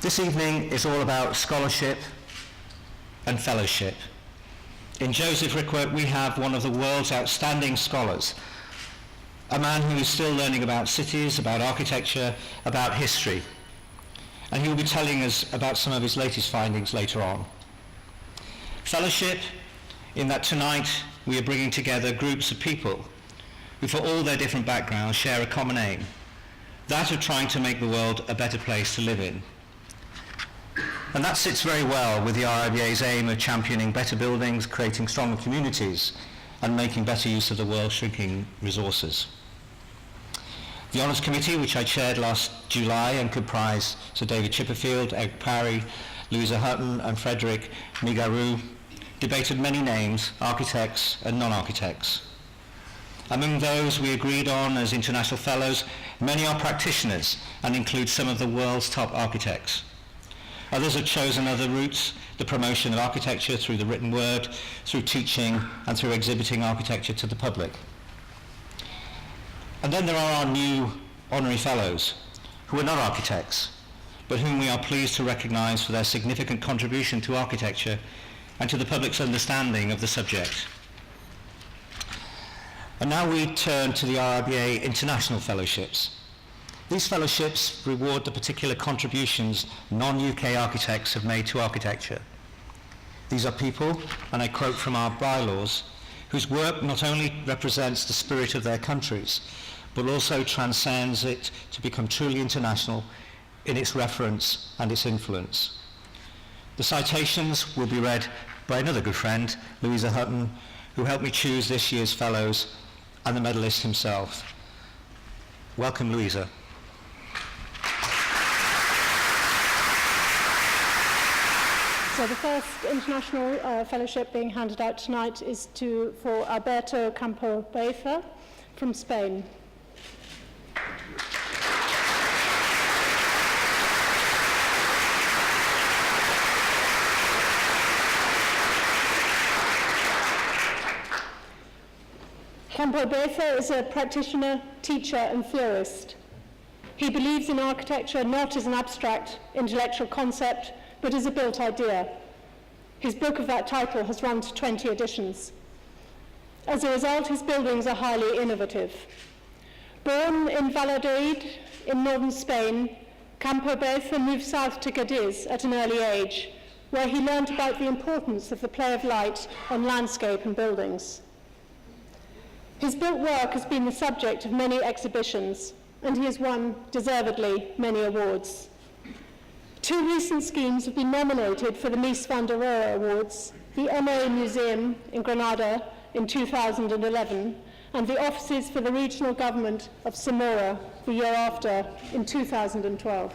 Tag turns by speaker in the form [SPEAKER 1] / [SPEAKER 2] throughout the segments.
[SPEAKER 1] This evening is all about scholarship and fellowship. In Joseph Rykwert, we have one of the world's outstanding scholars, a man who is still learning about cities, about architecture, about history. And he will be telling us about some of his latest findings later on. Fellowship, in that tonight we are bringing together groups of people who, for all their different backgrounds, share a common aim, that of trying to make the world a better place to live in. And that sits very well with the RIBA's aim of championing better buildings, creating stronger communities, and making better use of the world's shrinking resources. The Honours Committee, which I chaired last July and comprised Sir David Chipperfield, Eric Parry, Louisa Hutton and Frederick Migarou, debated many names, architects and non-architects. Among those we agreed on as international fellows, many are practitioners and include some of the world's top architects. Others have chosen other routes, the promotion of architecture through the written word, through teaching and through exhibiting architecture to the public. And then there are our new honorary fellows, who are not architects, but whom we are pleased to recognise for their significant contribution to architecture and to the public's understanding of the subject. And now we turn to the RIBA International Fellowships. These fellowships reward the particular contributions non-UK architects have made to architecture. These are people, and I quote from our bylaws, whose work not only represents the spirit of their countries, but also transcends it to become truly international in its reference and its influence. The citations will be read by another good friend, Louisa Hutton, who helped me choose this year's fellows, and the medalist himself. Welcome, Louisa.
[SPEAKER 2] So the first international fellowship being handed out tonight is for Alberto Campo Baeza from Spain. Campo Baeza is a practitioner, teacher and theorist. He believes in architecture not as an abstract intellectual concept, but as a built idea. His book of that title has run to 20 editions. As a result, his buildings are highly innovative. Born in Valladolid in northern Spain, Campo Baeza moved south to Cadiz at an early age, where he learned about the importance of the play of light on landscape and buildings. His built work has been the subject of many exhibitions, and he has won, deservedly, many awards. 2 recent schemes have been nominated for the Mies van der Rohe Awards, the MA Museum in Granada in 2011, and the Offices for the Regional Government of Zamora the year after in 2012.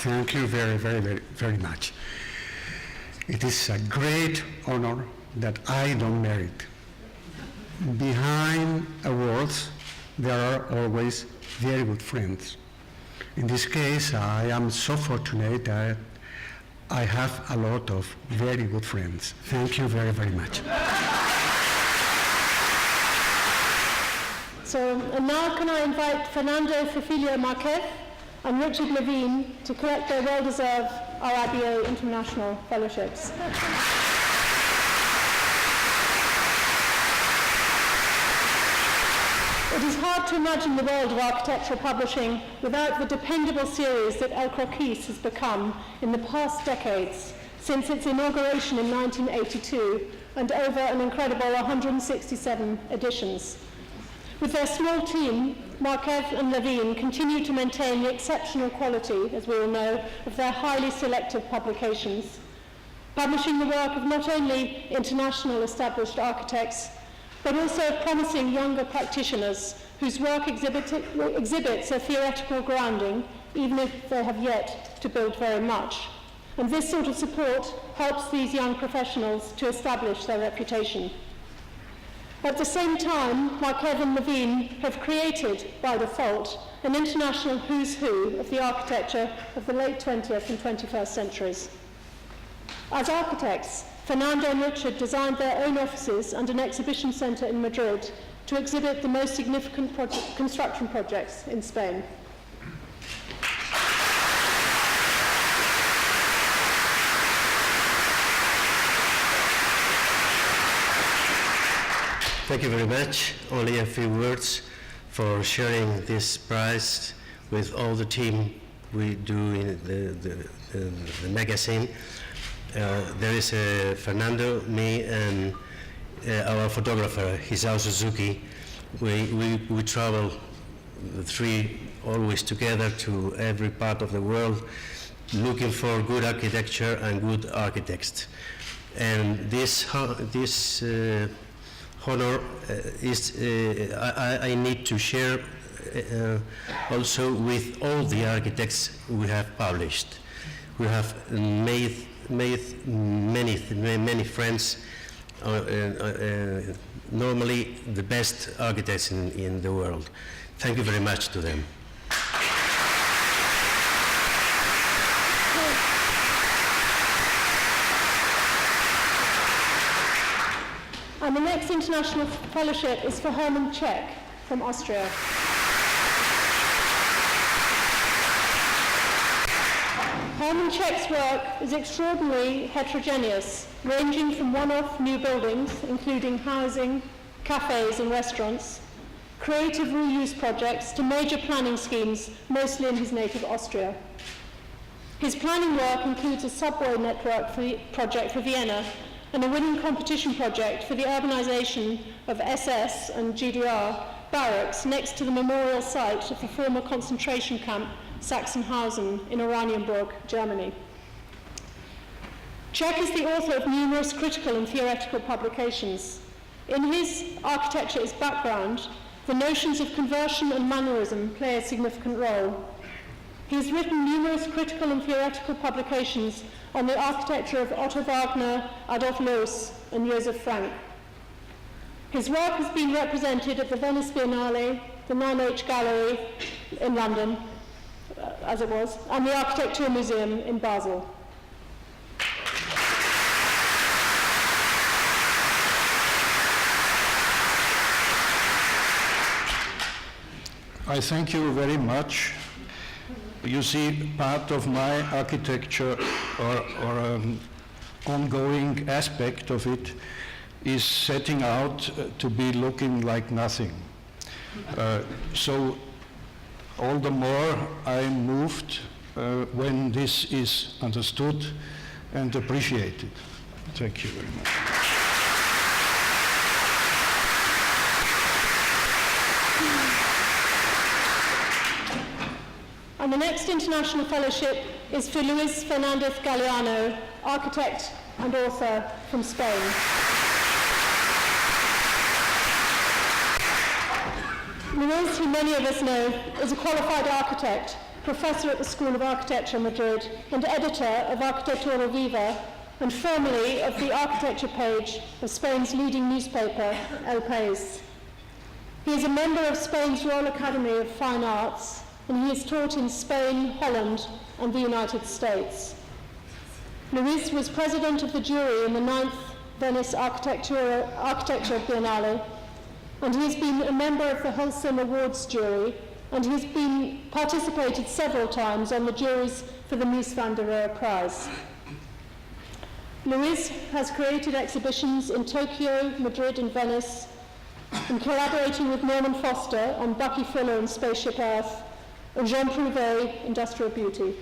[SPEAKER 3] Thank you very much. It is a great honor that I don't merit. Behind awards, there are always very good friends. In this case, I am so fortunate that I have a lot of very good friends. Thank you very much.
[SPEAKER 2] So, and now can I invite Fernandez Marquez and Richard Levine to collect their well-deserved RIBA International Fellowships. It is hard to imagine the world of architectural publishing without the dependable series that El Croquis has become in the past decades, since its inauguration in 1982 and over an incredible 167 editions. With their small team, Marquez and Levine continue to maintain the exceptional quality, as we all know, of their highly selective publications, publishing the work of not only international established architects, but also promising younger practitioners whose work exhibits a theoretical grounding, even if they have yet to build very much. And this sort of support helps these young professionals to establish their reputation. At the same time, Marquez and Levine have created, by default, an international who's who of the architecture of the late 20th and 21st centuries. As architects, Fernando and Richard designed their own offices and an exhibition centre in Madrid to exhibit the most significant construction projects in Spain.
[SPEAKER 4] Thank you very much. Only a few words for sharing this prize with all the team we do in the magazine. There is Fernando, me, and our photographer, Hisao Suzuki. We travel the three always together to every part of the world, looking for good architecture and good architects. And this honor is I need to share also with all the architects we have published. We have made many friends, normally the best architects in the world. Thank you very much to them.
[SPEAKER 2] And the next international fellowship is for Hermann Czech from Austria. Hermann Czech's work is extraordinarily heterogeneous, ranging from one-off new buildings, including housing, cafes and restaurants, creative reuse projects to major planning schemes, mostly in his native Austria. His planning work includes a subway network project for Vienna and a winning competition project for the urbanization of SS and GDR barracks next to the memorial site of the former concentration camp Sachsenhausen in Oranienburg, Germany. Czech is the author of numerous critical and theoretical publications. In his Architecture is Background, the notions of conversion and mannerism play a significant role. He has written numerous critical and theoretical publications on the architecture of Otto Wagner, Adolf Loos, and Joseph Frank. His work has been represented at the Venice Biennale, the 9H Gallery in London, as it was, and the Architecture Museum in Basel.
[SPEAKER 5] I thank you very much. You see, part of my architecture or ongoing aspect of it is setting out to be looking like nothing. So all the more I'm moved when this is understood and appreciated. Thank you very much.
[SPEAKER 2] And the next international fellowship is for Luis Fernandez Galiano, architect and author from Spain. Luis, who many of us know, is a qualified architect, professor at the School of Architecture, Madrid, and editor of Arquitectura Viva, and formerly of the architecture page of Spain's leading newspaper, El País. He is a member of Spain's Royal Academy of Fine Arts, and he has taught in Spain, Holland, and the United States. Luis was president of the jury in the 9th Venice Architecture Biennale, and he has been a member of the Holcim Awards jury, and he has been participated several times on the juries for the Mies van der Rohe Prize. Luis has created exhibitions in Tokyo, Madrid, and Venice, and collaborating with Norman Foster on Bucky Fuller and Spaceship Earth, and Jean Prouvé, Industrial Beauty.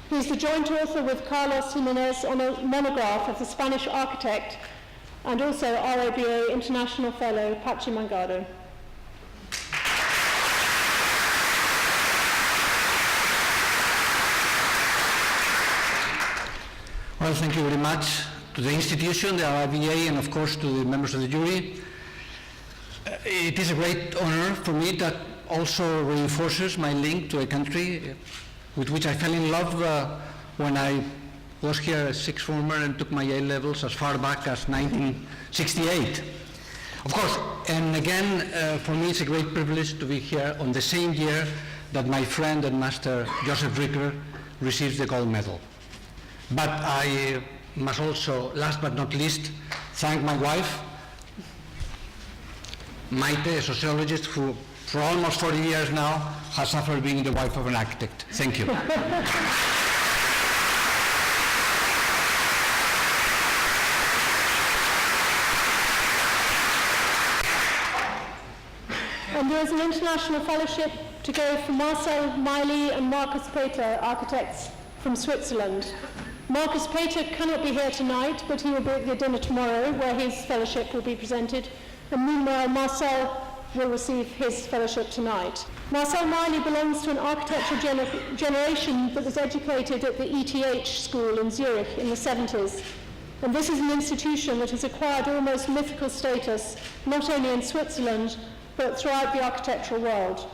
[SPEAKER 2] He is the joint author with Carlos Jimenez on a monograph of the Spanish architect and also RABA International Fellow Pachi Mangado.
[SPEAKER 6] Well, thank you very much to the institution, the RIBA, and of course to the members of the jury. It is a great honor for me that also reinforces my link to a country with which I fell in love when I was here as sixth former and took my A-levels as far back as 1968. Of course, and again, for me it's a great privilege to be here on the same year that my friend and master Joseph Rykwert receives the gold medal. But I must also, last but not least, thank my wife, Maite, a sociologist who for almost 40 years now has suffered being the wife of an architect. Thank you.
[SPEAKER 2] And there is an international fellowship to go for Marcel Miley and Marcus Peter, architects from Switzerland. Marcus Peter cannot be here tonight, but he will be at the dinner tomorrow where his fellowship will be presented. And meanwhile, Marcel will receive his fellowship tonight. Marcel Miley belongs to an architectural generation that was educated at the ETH school in Zurich in the 70s. And this is an institution that has acquired almost mythical status, not only in Switzerland, but throughout the architectural world.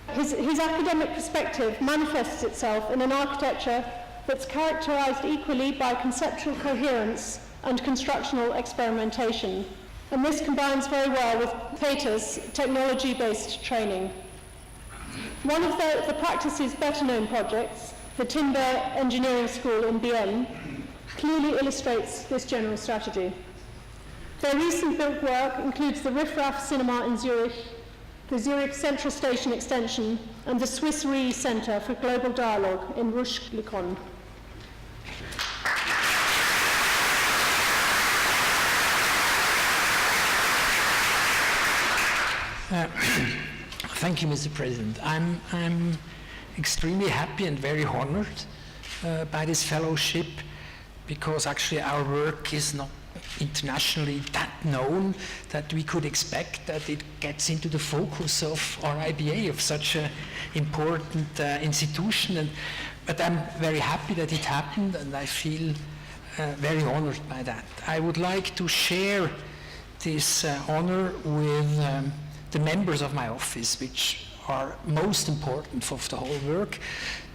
[SPEAKER 2] His academic perspective manifests itself in an architecture that's characterized equally by conceptual coherence and constructional experimentation. And this combines very well with Peter's technology-based training. One of the practice's better-known projects, the Timber Engineering School in Bienne, clearly illustrates this general strategy. Their recent built work includes the Riff Raff Cinema in Zurich, the Zurich Central Station Extension, and the Swiss Re Centre for Global Dialogue in Rusch-Likon.
[SPEAKER 7] Thank you, Mr. President. I'm extremely happy and very honored by this fellowship, because actually our work is not internationally that known that we could expect that it gets into the focus of RIBA, of such an important institution. But I'm very happy that it happened, and I feel very honored by that. I would like to share this honor with the members of my office, which are most important for the whole work.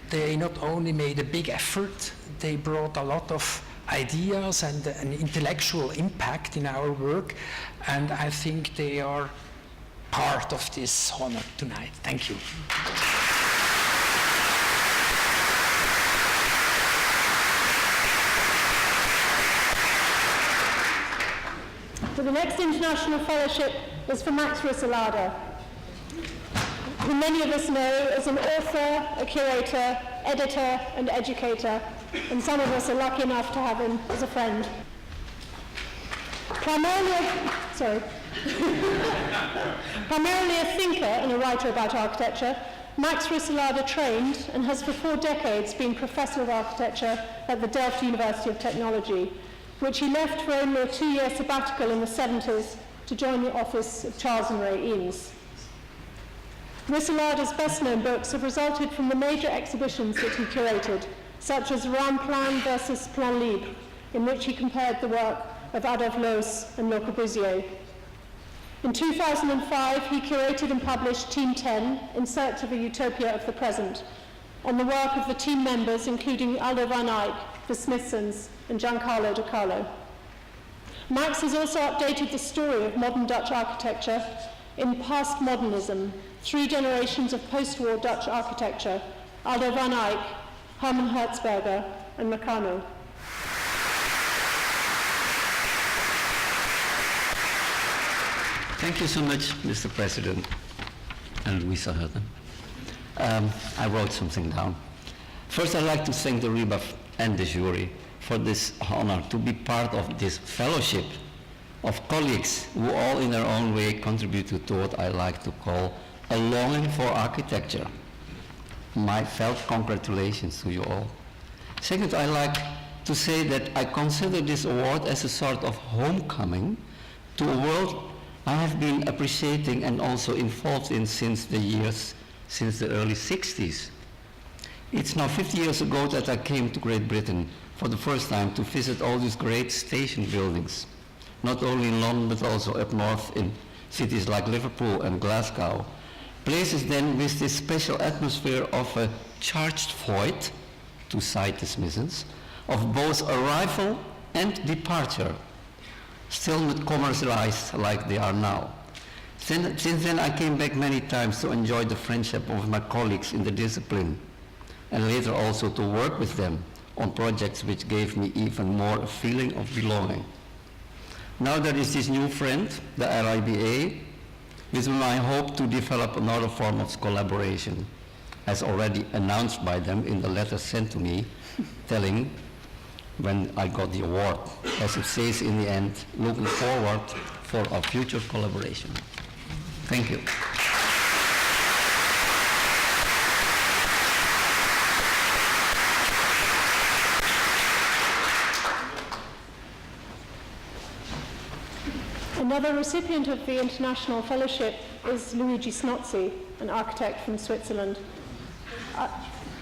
[SPEAKER 7] They not only made a big effort, they brought a lot of ideas and an intellectual impact in our work, and I think they are part of this honor tonight. Thank you.
[SPEAKER 2] So the next international fellowship is for Max Risselada, who many of us know as an author, a curator, editor, and educator, and some of us are lucky enough to have him as a friend. Primarily a thinker and a writer about architecture, Max Risselada trained and has for 4 decades been Professor of Architecture at the Delft University of Technology, which he left for only a 2-year sabbatical in the 70s to join the office of Charles and Ray Eames. Risselada's best-known books have resulted from the major exhibitions that he curated, such as Ramplan versus Plan Libre, in which he compared the work of Adolphe Loos and Le Corbusier. In 2005, he curated and published Team 10, In Search of a Utopia of the Present, on the work of the team members, including Aldo van Eyck, the Smithsons, and Giancarlo De Carlo. Max has also updated the story of modern Dutch architecture in Past Modernism, 3 generations of post-war Dutch architecture, Aldo van Eyck, Hermann Hertzberger, and Meccano.
[SPEAKER 8] Thank you so much, Mr. President and Luisa Hutton. I wrote something down. First, I'd like to thank the RIBA and the jury for this honor to be part of this fellowship of colleagues who all in their own way contributed to what I like to call a longing for architecture. My felt congratulations to you all. Second, I like to say that I consider this award as a sort of homecoming to a world I have been appreciating and also involved in since the early 60s. It's now 50 years ago that I came to Great Britain for the first time to visit all these great station buildings, not only in London but also up north in cities like Liverpool and Glasgow. Places then with this special atmosphere of a charged void, to cite the Smithsons, of both arrival and departure, still not commercialized like they are now. Since then I came back many times to enjoy the friendship of my colleagues in the discipline, and later also to work with them on projects which gave me even more a feeling of belonging. Now there is this new friend, the RIBA, with whom I hope to develop another form of collaboration, as already announced by them in the letter sent to me, telling when I got the award, as it says in the end, looking forward for our future collaboration. Thank you.
[SPEAKER 2] Another recipient of the International Fellowship is Luigi Snozzi, an architect from Switzerland.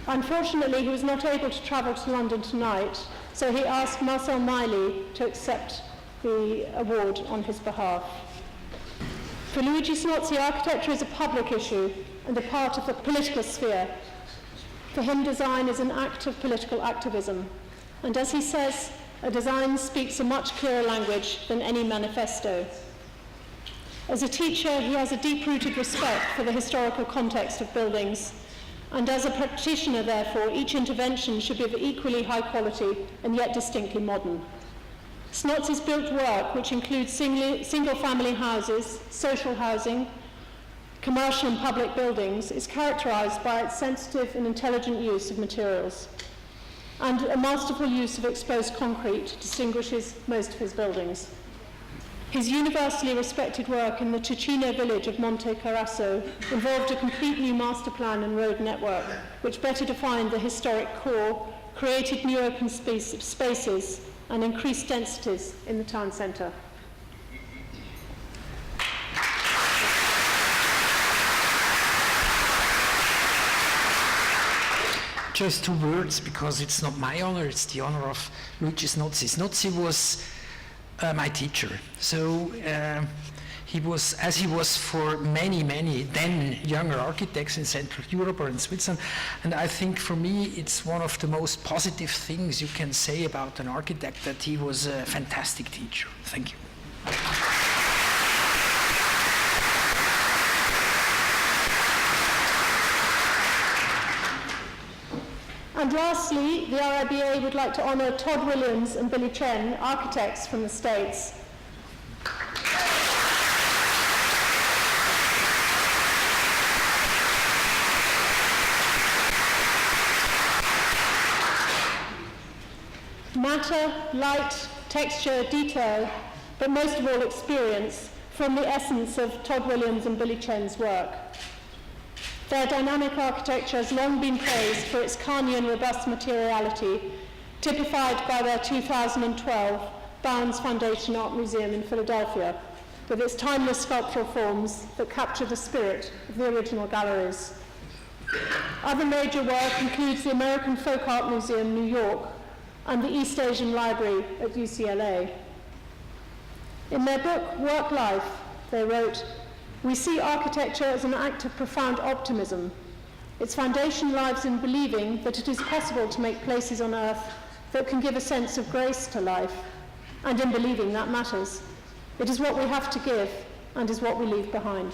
[SPEAKER 2] Unfortunately, he was not able to travel to London tonight, so he asked Marcel Miley to accept the award on his behalf. For Luigi Snozzi, architecture is a public issue and a part of the political sphere. For him, design is an act of political activism. And as he says, a design speaks a much clearer language than any manifesto. As a teacher, he has a deep-rooted respect for the historical context of buildings, and as a practitioner, therefore, each intervention should be of equally high quality and yet distinctly modern. Snozzi's built work, which includes single-family houses, social housing, commercial and public buildings, is characterized by its sensitive and intelligent use of materials. And a masterful use of exposed concrete distinguishes most of his buildings. His universally respected work in the Ticino village of Monte Carasso involved a complete new master plan and road network, which better defined the historic core, created new open spaces, and increased densities in the town centre.
[SPEAKER 7] Just 2 words, because it's not my honor, it's the honor of Luigi Snozzi. Snozzi was my teacher. So he was, as he was for many, many then younger architects in Central Europe or in Switzerland. And I think for me, it's one of the most positive things you can say about an architect, that he was a fantastic teacher. Thank you.
[SPEAKER 2] And lastly, the RIBA would like to honor Todd Williams and Billie Tsien, architects from the States. Matter, light, texture, detail, but most of all experience, form the essence of Todd Williams and Billie Tsien's work. Their dynamic architecture has long been praised for its Carnian robust materiality, typified by their 2012 Bounds Foundation Art Museum in Philadelphia, with its timeless sculptural forms that capture the spirit of the original galleries. Other major work includes the American Folk Art Museum, New York, and the East Asian Library at UCLA. In their book, Work Life, they wrote, "We see architecture as an act of profound optimism. Its foundation lies in believing that it is possible to make places on earth that can give a sense of grace to life, and in believing that matters. It is what we have to give, and is what we leave behind."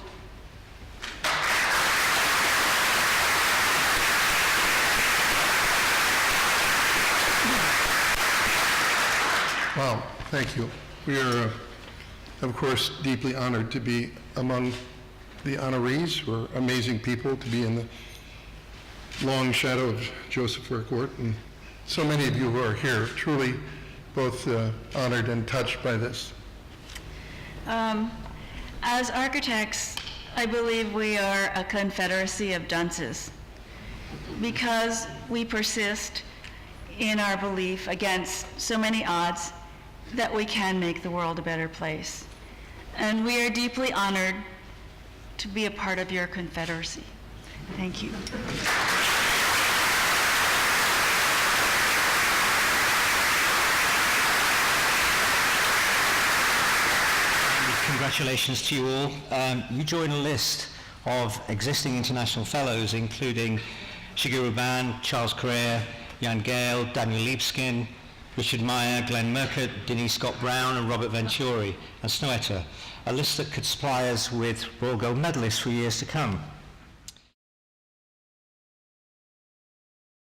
[SPEAKER 9] Wow, thank you. We are, of course, deeply honored to be among the honorees. We're amazing people to be in the long shadow of Joseph Rykwert, and so many of you who are here, truly both honored and touched by this.
[SPEAKER 10] As architects, I believe we are a confederacy of dunces, because we persist in our belief against so many odds that we can make the world a better place. And we are deeply honored to be a part of your confederacy. Thank you.
[SPEAKER 1] Congratulations to you all. You join a list of existing international fellows, including Shigeru Ban, Charles Correa, Jan Gale, Daniel Liebskin, Richard Meyer, Glenn Merkert, Denise Scott Brown, and Robert Venturi, and Snoetta, a list that could supply us with Royal Gold medalists for years to come.